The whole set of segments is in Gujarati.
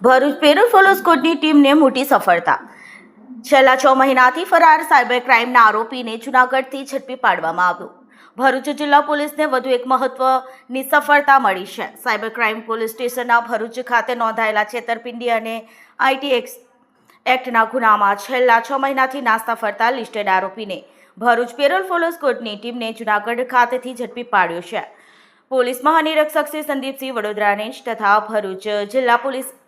ભરૂચ પેરોલ ફોલો સ્કોડની ટીમને મોટી સફળતા. છેલ્લા 6 મહિનાથી ફરાર સાયબર ક્રાઇમના આરોપીને જૂનાગઢથી ઝડપી પાડવામાં આવ્યો. ભરૂચ જિલ્લા પોલીસને વધુ એક મહત્વની સફળતા મળી છે. સાયબર ક્રાઇમ પોલીસ સ્ટેશનના ભરૂચ ખાતે નોંધાયેલા છેતરપિંડી અને આઈટી એક્ટના ગુનામાં છેલ્લા 6 મહિનાથી નાસ્તા ફરતા લિસ્ટેડ આરોપીને ભરૂચ પેરોલ ફોલો સ્કોડની ટીમને જૂનાગઢ ખાતેથી ઝડપી પાડ્યો છે. પોલીસ મહાનિરીક્ષક શ્રી સંદીપસિંહ વડોદરા રેન્જ તથા ભરૂચ જિલ્લા પોલીસ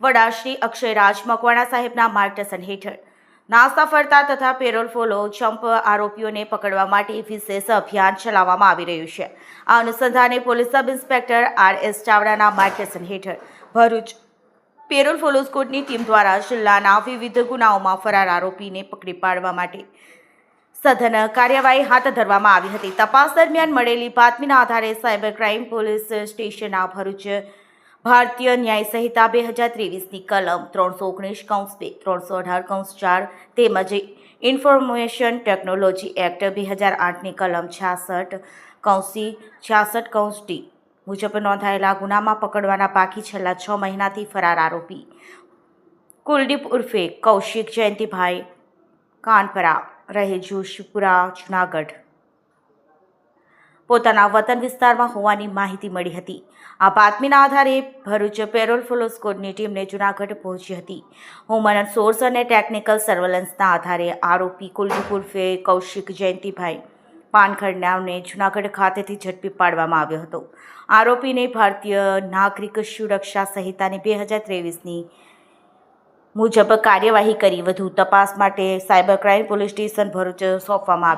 વડા શ્રી અક્ષયરાજ મકવાણા સાહેબના માર્ગદર્શન હેઠળ નાસ્તા ફરતા તથા પેરોલ ફોલો જમ્પ આરોપીઓને પકડવા માટે વિશેષ અભિયાન ચલાવવામાં આવી રહ્યું છે. આ અનુસંધાને પોલીસ સબ ઇન્સ્પેક્ટર આર.એસ. ચાવડાના માર્ગદર્શન હેઠળ ભરૂચ પેરોલ ફોલો સ્કોડની ટીમ દ્વારા જિલ્લાના વિવિધ ગુનાઓમાં ફરાર આરોપીને પકડી પાડવા માટે સઘન કાર્યવાહી હાથ ધરવામાં આવી હતી. તપાસ દરમિયાન મળેલી બાતમીના આધારે સાયબર ક્રાઇમ પોલીસ સ્ટેશનના ભરૂચ ભારતીય ન્યાય સંહિતા 2023ની કલમ 319(2) 318(4) તેમજ ઇન્ફોર્મેશન ટેકનોલોજી એક્ટ 2008ની કલમ 66(66)(d) મુજબ નોંધાયેલા ગુનામાં પકડવાના બાકી છેલ્લા 6 મહિનાથી ફરાર આરોપી કુલદીપ ઉર્ફે કૌશિક જયંતિભાઈ કાનપરા રહે જોશીપુરા જૂનાગઢ પોતાના વતન વિસ્તારમાં હોવાની માહિતી મળી હતી. આ બાતમીના આધારે ભરૂચ પેરોલ ફોલો સ્કોડની ટીમને જૂનાગઢ પહોંચી હતી. હ્યુમન સોર્સ અને ટેકનિકલ સર્વેલન્સના આધારે આરોપી કુલદીપ ઉર્ફે કૌશિક જયંતિભાઈ પાનખરનાવને જૂનાગઢ ખાતેથી ઝડપી પાડવામાં આવ્યો હતો. આરોપીને ભારતીય નાગરિક સુરક્ષા સંહિતાની 2023ની મુજબ કાર્યવાહી કરી વધુ તપાસ માટે cyber crime police station Bharuch સોંપવામાં આવ્યું.